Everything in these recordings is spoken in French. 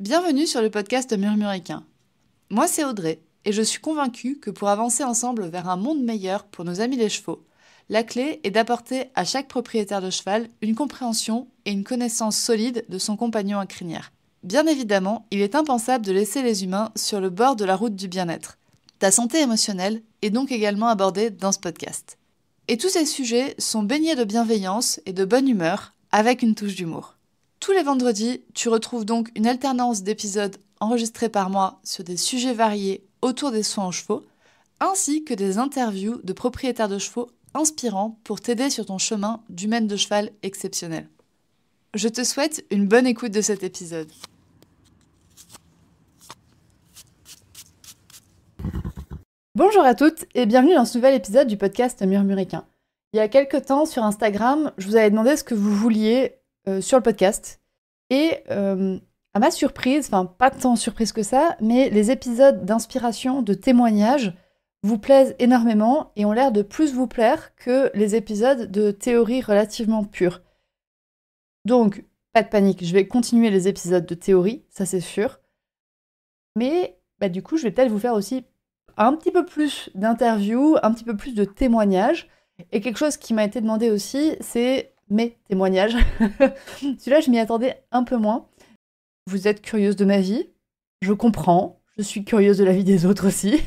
Bienvenue sur le podcast Murmuricain. Moi c'est Audrey et je suis convaincue que pour avancer ensemble vers un monde meilleur pour nos amis les chevaux, la clé est d'apporter à chaque propriétaire de cheval une compréhension et une connaissance solide de son compagnon à crinière. Bien évidemment, il est impensable de laisser les humains sur le bord de la route du bien-être. Ta santé émotionnelle est donc également abordée dans ce podcast. Et tous ces sujets sont baignés de bienveillance et de bonne humeur avec une touche d'humour. Tous les vendredis, tu retrouves donc une alternance d'épisodes enregistrés par moi sur des sujets variés autour des soins aux chevaux, ainsi que des interviews de propriétaires de chevaux inspirants pour t'aider sur ton chemin d'humaine de cheval exceptionnel. Je te souhaite une bonne écoute de cet épisode. Bonjour à toutes et bienvenue dans ce nouvel épisode du podcast Murmuricain. Il y a quelques temps sur Instagram, je vous avais demandé ce que vous vouliez sur le podcast. Et à ma surprise, enfin pas tant surprise que ça, mais les épisodes d'inspiration, de témoignages vous plaisent énormément et ont l'air de plus vous plaire que les épisodes de théorie relativement pure. Donc, pas de panique, je vais continuer les épisodes de théorie, ça c'est sûr. Mais du coup, je vais peut-être vous faire aussi un petit peu plus d'interviews, un petit peu plus de témoignages. Et quelque chose qui m'a été demandé aussi, c'est mes témoignages. Celui-là, je m'y attendais un peu moins. Vous êtes curieuse de ma vie, je comprends. Je suis curieuse de la vie des autres aussi.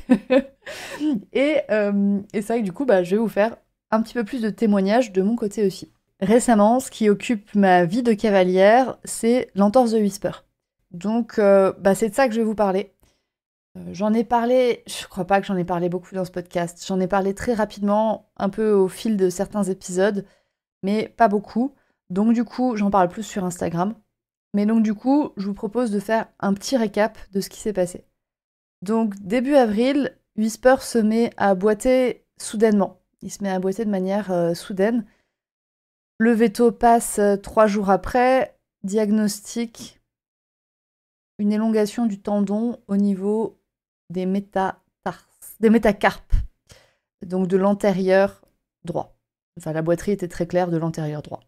et c'est vrai que du coup, je vais vous faire un petit peu plus de témoignages de mon côté aussi. Récemment, ce qui occupe ma vie de cavalière, c'est l'entorse de Whisper. Donc, c'est de ça que je vais vous parler. J'en ai parlé, je crois pas que j'en ai parlé beaucoup dans ce podcast. J'en ai parlé très rapidement, un peu au fil de certains épisodes, mais pas beaucoup. Donc du coup, j'en parle plus sur Instagram. Mais donc du coup, je vous propose de faire un petit récap de ce qui s'est passé. Donc début avril, Whisper se met à boiter soudainement. Il se met à boiter de manière soudaine. Le veto passe 3 jours après. Diagnostic, une élongation du tendon au niveau des métacarpes, donc de l'antérieur droit. Enfin, la boiterie était très claire de l'antérieur droit.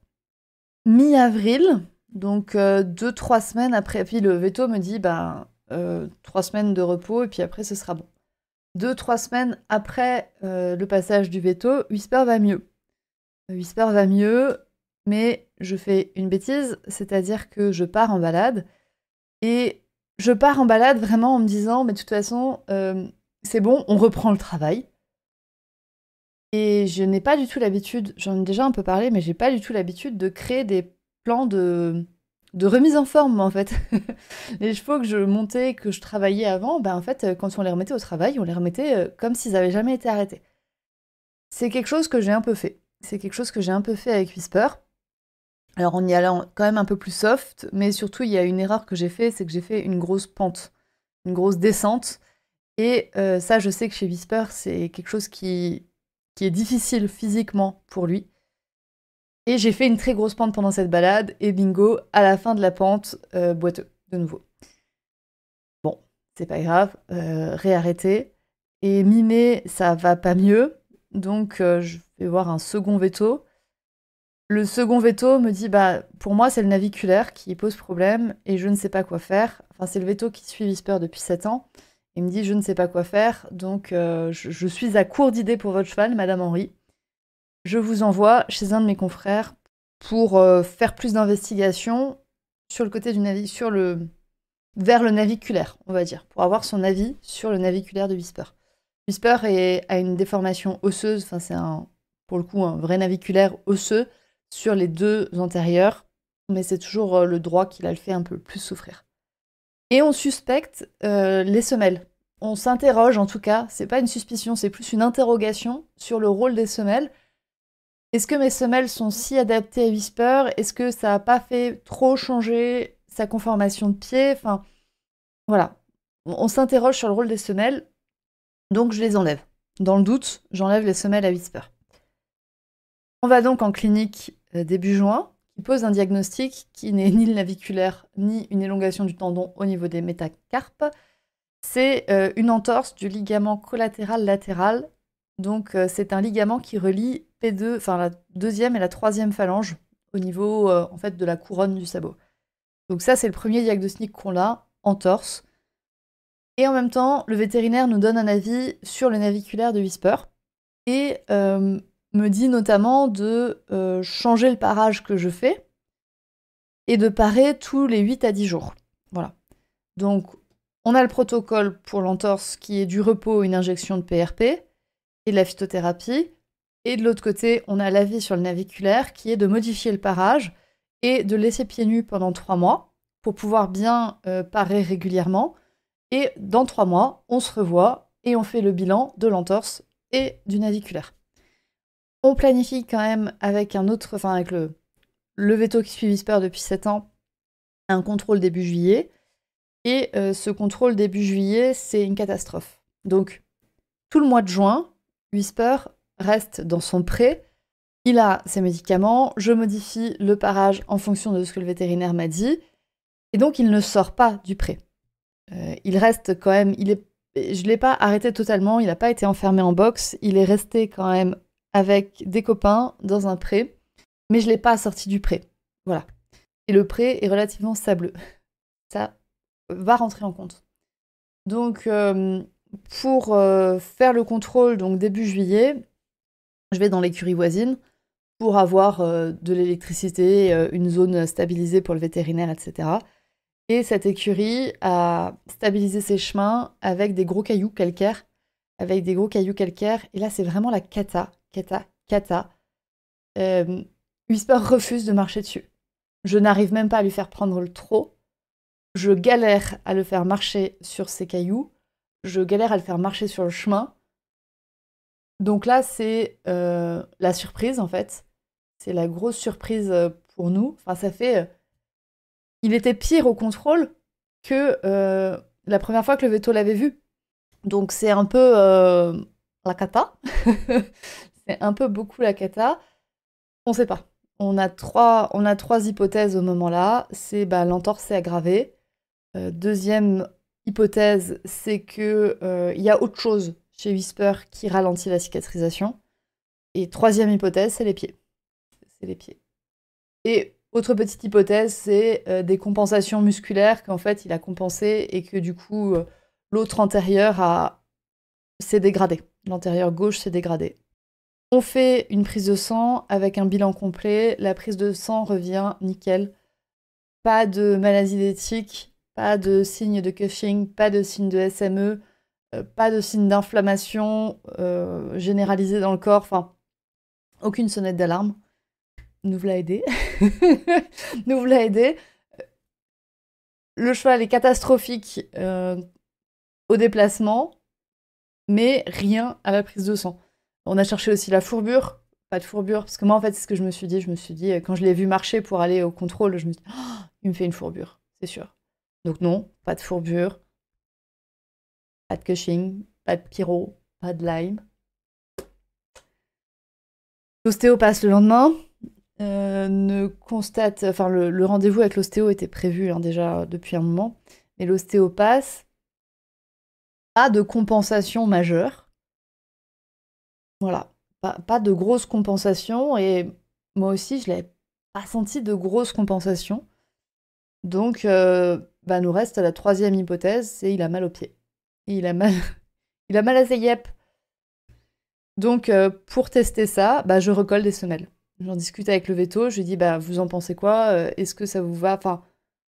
Mi-avril, donc 2-3 semaines après, puis le veto me dit 3 semaines de repos et puis après ce sera bon. 2-3 semaines après le passage du veto, Whisper va mieux. Whisper va mieux, mais je fais une bêtise, c'est-à-dire que je pars en balade et je pars en balade vraiment en me disant mais de toute façon c'est bon, on reprend le travail. Et je n'ai pas du tout l'habitude, j'en ai déjà un peu parlé, mais j'ai pas du tout l'habitude de créer des plans de remise en forme, en fait. Les chevaux que je montais, que je travaillais avant, en fait, quand on les remettait au travail, on les remettait comme s'ils avaient jamais été arrêtés. C'est quelque chose que j'ai un peu fait. C'est quelque chose que j'ai un peu fait avec Whisper. Alors on y allait quand même un peu plus soft, mais surtout il y a une erreur que j'ai fait, c'est que j'ai fait une grosse pente, une grosse descente. Et ça, je sais que chez Whisper, c'est quelque chose qui est difficile physiquement pour lui. Et j'ai fait une très grosse pente pendant cette balade, et bingo, à la fin de la pente, boiteux, de nouveau. Bon, c'est pas grave, réarrêter. Et mi-mai, ça va pas mieux, donc je vais voir un second veto. Le second veto me dit, pour moi, c'est le naviculaire qui pose problème, et je ne sais pas quoi faire. Enfin, c'est le veto qui suit Whisper depuis 7 ans. Il me dit, je ne sais pas quoi faire, donc je suis à court d'idées pour votre cheval, Madame Henry. Je vous envoie chez un de mes confrères pour faire plus d'investigations sur le côté du vers le naviculaire, on va dire, pour avoir son avis sur le naviculaire de Whisper. Whisper a une déformation osseuse, enfin c'est pour le coup un vrai naviculaire osseux sur les 2 antérieurs, mais c'est toujours le droit qui l'a fait un peu plus souffrir. Et on suspecte les semelles. On s'interroge en tout cas, c'est pas une suspicion, c'est plus une interrogation sur le rôle des semelles. Est-ce que mes semelles sont si adaptées à Whisper? Est-ce que ça n'a pas fait trop changer sa conformation de pied? Enfin, voilà. On s'interroge sur le rôle des semelles, donc je les enlève. Dans le doute, j'enlève les semelles à Whisper. On va donc en clinique début juin, qui pose un diagnostic qui n'est ni le naviculaire, ni une élongation du tendon au niveau des métacarpes. C'est une entorse du ligament collatéral latéral. Donc c'est un ligament qui relie P2, enfin la 2e et la 3e phalange au niveau en fait de la couronne du sabot. Donc ça c'est le premier diagnostic qu'on a. entorse. Et en même temps, le vétérinaire nous donne un avis sur le naviculaire de Whisper et me dit notamment de changer le parage que je fais et de parer tous les 8 à 10 jours. Voilà. Donc, on a le protocole pour l'entorse qui est du repos, une injection de PRP et de la phytothérapie. Et de l'autre côté, on a l'avis sur le naviculaire qui est de modifier le parage et de laisser pieds nus pendant 3 mois pour pouvoir bien parer régulièrement. Et dans 3 mois, on se revoit et on fait le bilan de l'entorse et du naviculaire. On planifie quand même avec avec le veto qui suit Whisper depuis 7 ans, un contrôle début juillet. Et ce contrôle début juillet, c'est une catastrophe. Donc, tout le mois de juin, Whisper reste dans son pré. Il a ses médicaments, je modifie le parage en fonction de ce que le vétérinaire m'a dit. Et donc, il ne sort pas du pré. Il reste quand même... je ne l'ai pas arrêté totalement, il n'a pas été enfermé en box. Il est resté quand même avec des copains dans un pré. Mais je ne l'ai pas sorti du pré. Voilà. Et le pré est relativement sableux. Ça va rentrer en compte. Donc, pour faire le contrôle, donc début juillet, je vais dans l'écurie voisine pour avoir de l'électricité, une zone stabilisée pour le vétérinaire, etc. Et cette écurie a stabilisé ses chemins avec des gros cailloux calcaires. Et là, c'est vraiment la cata. Whisper refuse de marcher dessus. Je n'arrive même pas à lui faire prendre le trot. Je galère à le faire marcher sur ces cailloux. Je galère à le faire marcher sur le chemin. Donc là, c'est la surprise, en fait. C'est la grosse surprise pour nous. Enfin, ça fait... il était pire au contrôle que la première fois que le veto l'avait vu. Donc c'est un peu la cata. C'est un peu beaucoup la cata. On sait pas. On a trois hypothèses au moment-là. C'est l'entorse s'est aggravée. Deuxième hypothèse, c'est que y a autre chose chez Whisper qui ralentit la cicatrisation. Et troisième hypothèse, c'est les pieds. Et autre petite hypothèse, c'est des compensations musculaires qu'en fait il a compensé et que du coup l'autre antérieur s'est dégradé. L'antérieur gauche s'est dégradé. On fait une prise de sang avec un bilan complet. La prise de sang revient nickel. Pas de maladie d'éthique, pas de signe de Cushing, pas de signe de SME, pas de signe d'inflammation généralisée dans le corps. Enfin, aucune sonnette d'alarme. Nous voilà aidés. Nous voilà aidés. Le cheval est catastrophique au déplacement, mais rien à la prise de sang. On a cherché aussi la fourbure, pas de fourbure, parce que moi en fait c'est ce que je me suis dit, quand je l'ai vu marcher pour aller au contrôle, je me suis dit, oh, il me fait une fourbure, c'est sûr. Donc non, pas de fourbure, pas de Cushing, pas de pyro, pas de Lyme. L'ostéo passe le lendemain. Le rendez-vous avec l'ostéo était prévu déjà depuis un moment, mais l'ostéo passe. Pas de compensation majeure. Voilà, pas de grosse compensation, et moi aussi je n'avais pas senti de grosse compensation. Donc nous reste la troisième hypothèse, c'est il a mal au pied. Il a mal à ses yep. Donc pour tester ça, je recolle des semelles. J'en discute avec le veto, je lui dis vous en pensez quoi? Est-ce que ça vous va? Enfin,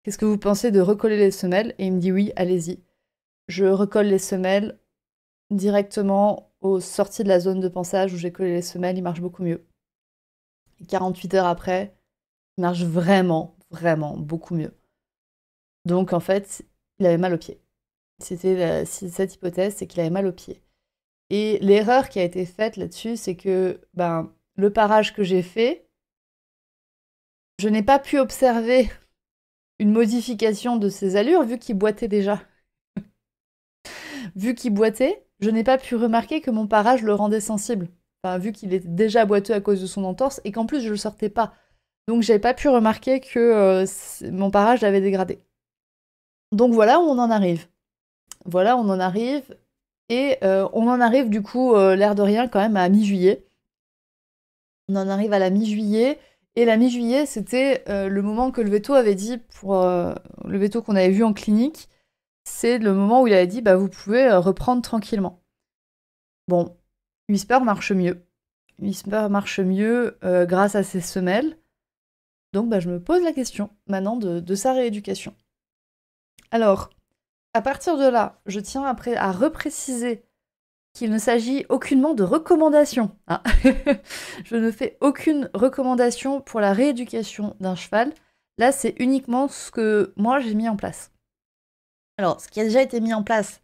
qu'est-ce que vous pensez de recoller les semelles? Et il me dit oui, allez-y. Je recolle les semelles directement aux sorties de la zone de pansage où j'ai collé les semelles, il marche beaucoup mieux. Et 48 heures après, il marche vraiment, vraiment beaucoup mieux. Donc en fait, il avait mal au pied. C'était cette hypothèse, c'est qu'il avait mal au pied. Et l'erreur qui a été faite là-dessus, c'est que le parage que j'ai fait, je n'ai pas pu observer une modification de ses allures vu qu'il boitait déjà. Vu qu'il boitait, je n'ai pas pu remarquer que mon parage le rendait sensible. Enfin, vu qu'il était déjà boiteux à cause de son entorse et qu'en plus je le sortais pas. Donc j'avais pas pu remarquer que mon parage l'avait dégradé. Donc voilà où on en arrive. Et on en arrive du coup, l'air de rien, quand même à mi-juillet. On en arrive à la mi-juillet. Et la mi-juillet, c'était le moment que le veto avait dit, pour le veto qu'on avait vu en clinique, c'est le moment où il a dit bah, vous pouvez reprendre tranquillement. Bon, Whisper marche mieux. Whisper marche mieux grâce à ses semelles. Donc bah, je me pose la question maintenant de sa rééducation. Alors, à partir de là, je tiens après à repréciser qu'il ne s'agit aucunement de recommandation. Hein. Je ne fais aucune recommandation pour la rééducation d'un cheval. Là, c'est uniquement ce que moi j'ai mis en place. Alors, ce qui a déjà été mis en place,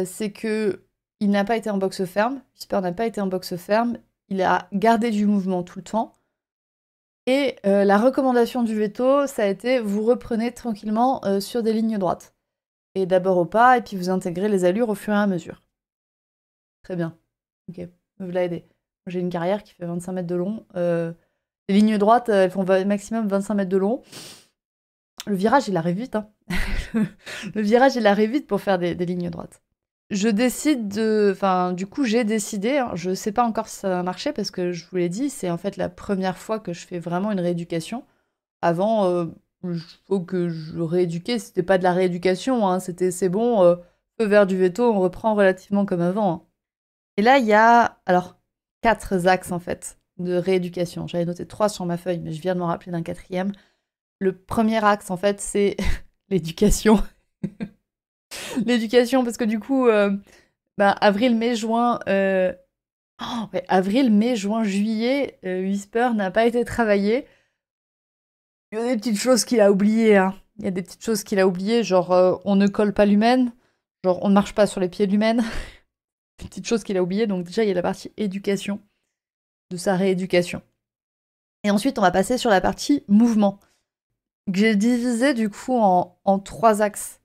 c'est que il n'a pas été en boxe ferme. Whisper n'a pas été en boxe ferme. Il a gardé du mouvement tout le temps. Et la recommandation du veto, ça a été vous reprenez tranquillement sur des lignes droites. Et d'abord au pas, et puis vous intégrez les allures au fur et à mesure. Très bien. Ok, me voilà aidé. J'ai une carrière qui fait 25 mètres de long. Les lignes droites, elles font maximum 25 mètres de long. Le virage, il arrive vite. Hein. Le virage, il arrive vite pour faire des lignes droites. Je décide de... Enfin, du coup, j'ai décidé. Hein, je sais pas encore si ça va marcher parce que je vous l'ai dit, c'est en fait la première fois que je fais vraiment une rééducation. Avant, il faut que je rééduquais. C'était pas de la rééducation. Hein, c'était c'est bon, feu vert du veto, on reprend relativement comme avant. Hein. Et là, il y a, alors, 4 axes, en fait, de rééducation. J'avais noté 3 sur ma feuille, mais je viens de m'en rappeler d'un 4e. Le premier axe, en fait, c'est l'éducation. L'éducation, parce que du coup, avril, mai, juin... ouais, avril, mai, juin, juillet, Whisper n'a pas été travaillé. Il y a des petites choses qu'il a oubliées, hein. Il y a des petites choses qu'il a oubliées, genre on ne colle pas l'humaine, genre on ne marche pas sur les pieds de l'humaine. Des petites choses qu'il a oubliées, donc déjà il y a la partie éducation, de sa rééducation. Et ensuite on va passer sur la partie mouvement, que j'ai divisé du coup en 3 axes.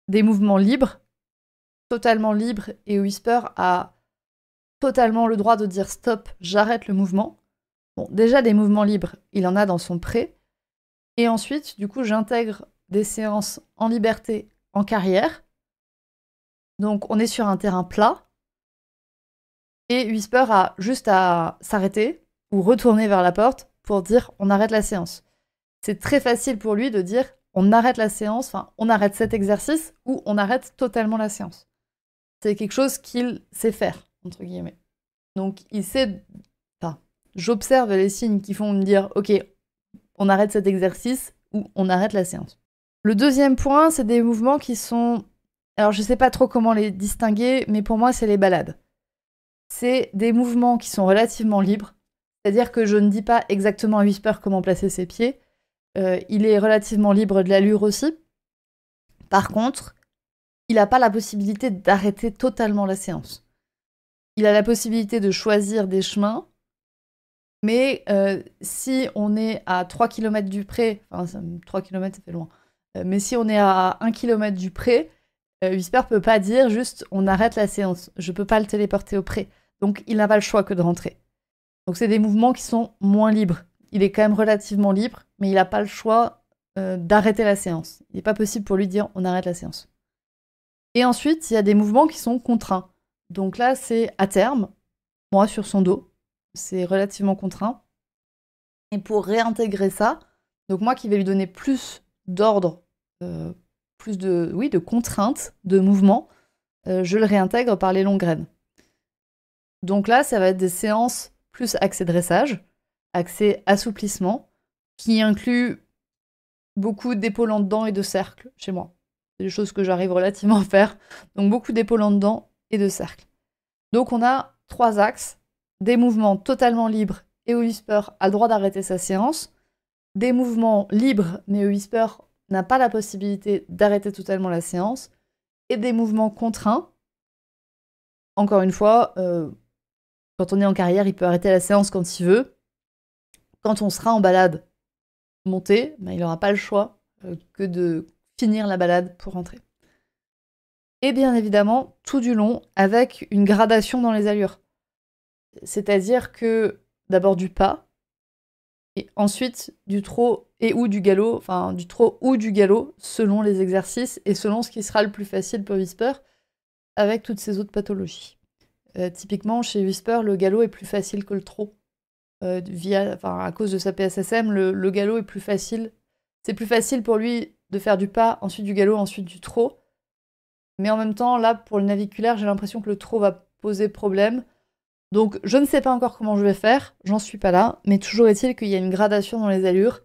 Des mouvements libres, totalement libres, et Whisper a totalement le droit de dire stop, j'arrête le mouvement. Bon, déjà des mouvements libres, il en a dans son pré. Et ensuite, du coup, j'intègre des séances en liberté, en carrière. Donc, on est sur un terrain plat. Et Whisper a juste à s'arrêter ou retourner vers la porte pour dire on arrête la séance. C'est très facile pour lui de dire on arrête la séance, enfin, on arrête cet exercice ou on arrête totalement la séance. C'est quelque chose qu'il sait faire, entre guillemets. Donc, il sait. Enfin, j'observe les signes qui font me dire ok, on arrête cet exercice ou on arrête la séance. Le deuxième point, c'est des mouvements qui sont... Alors, je sais pas trop comment les distinguer, mais pour moi, c'est les balades. C'est des mouvements qui sont relativement libres. C'est-à-dire que je ne dis pas exactement à Whisper comment placer ses pieds. Il est relativement libre de l'allure aussi. Par contre, il n'a pas la possibilité d'arrêter totalement la séance. Il a la possibilité de choisir des chemins, mais si on est à 3 km du pré, enfin 3 km ça fait loin, mais si on est à 1 km du pré, Whisper peut pas dire juste on arrête la séance, je peux pas le téléporter au pré. Donc il n'a pas le choix que de rentrer. Donc c'est des mouvements qui sont moins libres. Il est quand même relativement libre, mais il n'a pas le choix d'arrêter la séance. Il n'est pas possible pour lui de dire on arrête la séance. Et ensuite, il y a des mouvements qui sont contraints. Donc là, c'est à terme, moi sur son dos, c'est relativement contraint. Et pour réintégrer ça, donc moi qui vais lui donner plus d'ordre, plus de contraintes, de mouvements, je le réintègre par les longues graines. Donc là, ça va être des séances plus axées dressage, axées assouplissement, qui incluent beaucoup d'épaules en dedans et de cercles chez moi. C'est des choses que j'arrive relativement à faire. Donc beaucoup d'épaules en dedans et de cercles. Donc on a 3 axes, des mouvements totalement libres et Whisper a le droit d'arrêter sa séance, des mouvements libres mais Whisper n'a pas la possibilité d'arrêter totalement la séance, et des mouvements contraints. Encore une fois, quand on est en carrière, il peut arrêter la séance quand il veut. Quand on sera en balade montée, il n'aura pas le choix que de finir la balade pour rentrer. Et bien évidemment, tout du long, avec une gradation dans les allures. C'est-à-dire que d'abord du pas, et ensuite du trot et ou du galop, enfin du trot ou du galop, selon les exercices et selon ce qui sera le plus facile pour Whisper, avec toutes ces autres pathologies. Typiquement, chez Whisper, le galop est plus facile que le trot. À cause de sa PSSM, le galop est plus facile. C'est plus facile pour lui de faire du pas, ensuite du galop, ensuite du trot, Mais en même temps, là, pour le naviculaire, j'ai l'impression que le trot va poser problème. Donc, je ne sais pas encore comment je vais faire, j'en suis pas là, mais toujours est-il qu'il y a une gradation dans les allures.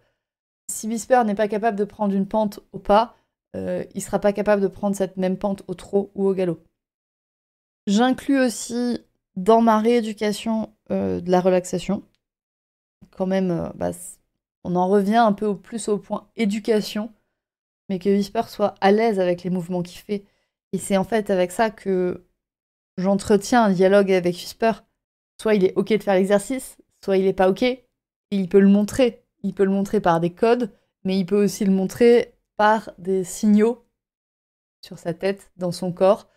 Si Whisper n'est pas capable de prendre une pente au pas, il sera pas capable de prendre cette même pente au trot ou au galop. J'inclus aussi dans ma rééducation de la relaxation. Quand même, on en revient un peu plus au point éducation, mais que Whisper soit à l'aise avec les mouvements qu'il fait. Et c'est en fait avec ça que j'entretiens un dialogue avec Whisper. Soit il est OK de faire l'exercice, soit il est pas OK. Et il peut le montrer. Il peut le montrer par des codes, mais il peut aussi le montrer par des signaux sur sa tête, dans son corps.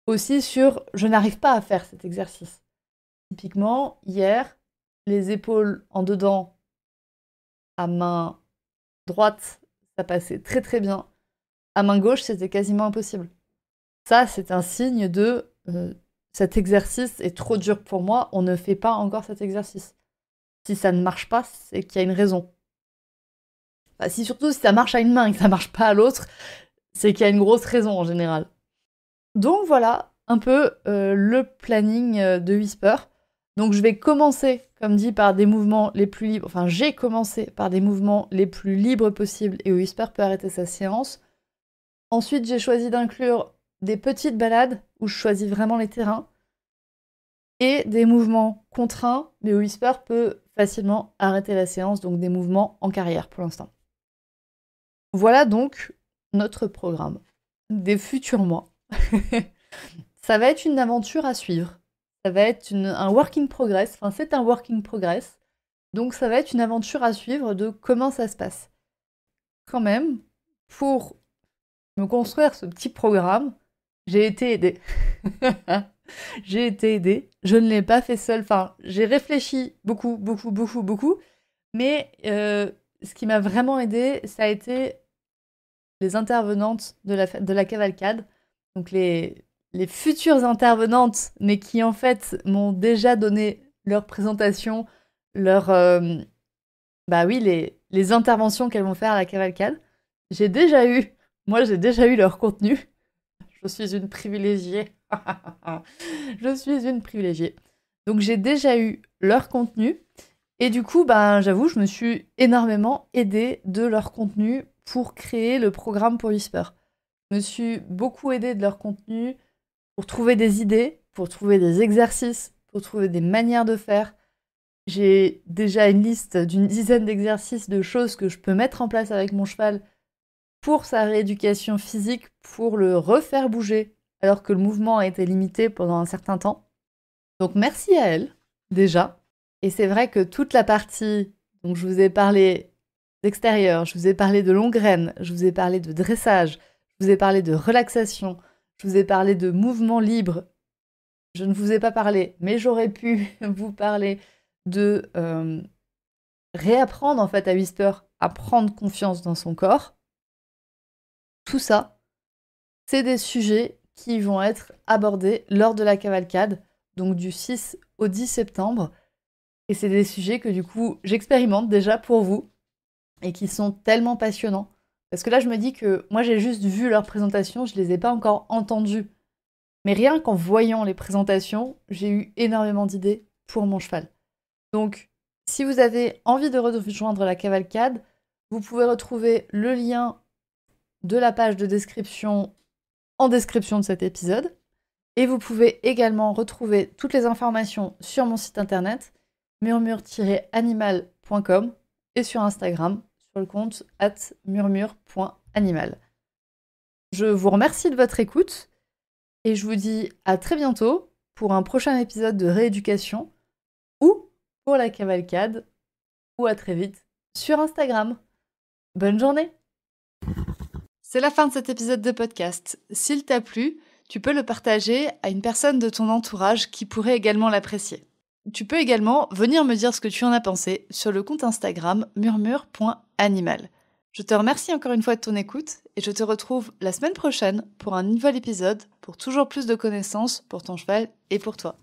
Aussi sur « je n'arrive pas à faire cet exercice ». Typiquement, hier, les épaules en dedans à main droite, ça passait très très bien. À main gauche, c'était quasiment impossible. Ça, c'est un signe de cet exercice est trop dur pour moi, on ne fait pas encore cet exercice. Si ça ne marche pas, c'est qu'il y a une raison. Surtout si ça marche à une main et que ça marche pas à l'autre, c'est qu'il y a une grosse raison en général. Donc voilà un peu le planning de Whisper. Donc je vais commencer, comme dit, par des mouvements les plus libres. Enfin, j'ai commencé par des mouvements les plus libres possibles et où Whisper peut arrêter sa séance. Ensuite, j'ai choisi d'inclure des petites balades où je choisis vraiment les terrains et des mouvements contraints, mais où Whisper peut facilement arrêter la séance, donc des mouvements en carrière pour l'instant. Voilà donc notre programme des futurs mois. Ça va être une aventure à suivre. Ça va être un work in progress. Enfin, c'est un work in progress. Donc, ça va être une aventure à suivre de comment ça se passe. Quand même, pour me construire ce petit programme, j'ai été aidée. J'ai été aidée. Je ne l'ai pas fait seule. Enfin, j'ai réfléchi beaucoup. Mais ce qui m'a vraiment aidée, ça a été les intervenantes de la cavalcade. Donc, les futures intervenantes, mais qui en fait m'ont déjà donné leur présentation, les interventions qu'elles vont faire à la cavalcade. J'ai déjà eu leur contenu. Je suis une privilégiée. Je suis une privilégiée. Donc j'ai déjà eu leur contenu. Et du coup, j'avoue, je me suis énormément aidée de leur contenu pour créer le programme pour Whisper. Je me suis beaucoup aidée de leur contenu pour trouver des idées, pour trouver des exercices, pour trouver des manières de faire. J'ai déjà une liste d'une dizaine d'exercices, de choses que je peux mettre en place avec mon cheval pour sa rééducation physique, pour le refaire bouger, alors que le mouvement a été limité pendant un certain temps. Donc merci à elle, déjà. Et c'est vrai que toute la partie, donc je vous ai parlé d'extérieur, je vous ai parlé de longue graine, je vous ai parlé de dressage, je vous ai parlé de relaxation, je vous ai parlé de mouvements libres. Je ne vous ai pas parlé, mais j'aurais pu vous parler de réapprendre en fait à Whisper à prendre confiance dans son corps. Tout ça, c'est des sujets qui vont être abordés lors de la cavalcade, donc du 6 au 10 septembre. Et c'est des sujets que du coup j'expérimente déjà pour vous et qui sont tellement passionnants. Parce que là, je me dis que moi, j'ai juste vu leurs présentations, je les ai pas encore entendues. Mais rien qu'en voyant les présentations, j'ai eu énormément d'idées pour mon cheval. Donc, si vous avez envie de rejoindre la cavalcade, vous pouvez retrouver le lien de la page de description en description de cet épisode. Et vous pouvez également retrouver toutes les informations sur mon site internet murmure-animal.com et sur Instagram sur le compte @murmure.animal. Je vous remercie de votre écoute et je vous dis à très bientôt pour un prochain épisode de rééducation ou pour la cavalcade ou à très vite sur Instagram. Bonne journée! C'est la fin de cet épisode de podcast. S'il t'a plu, tu peux le partager à une personne de ton entourage qui pourrait également l'apprécier. Tu peux également venir me dire ce que tu en as pensé sur le compte Instagram murmure.animal. Je te remercie encore une fois de ton écoute et je te retrouve la semaine prochaine pour un nouvel épisode pour toujours plus de connaissances pour ton cheval et pour toi.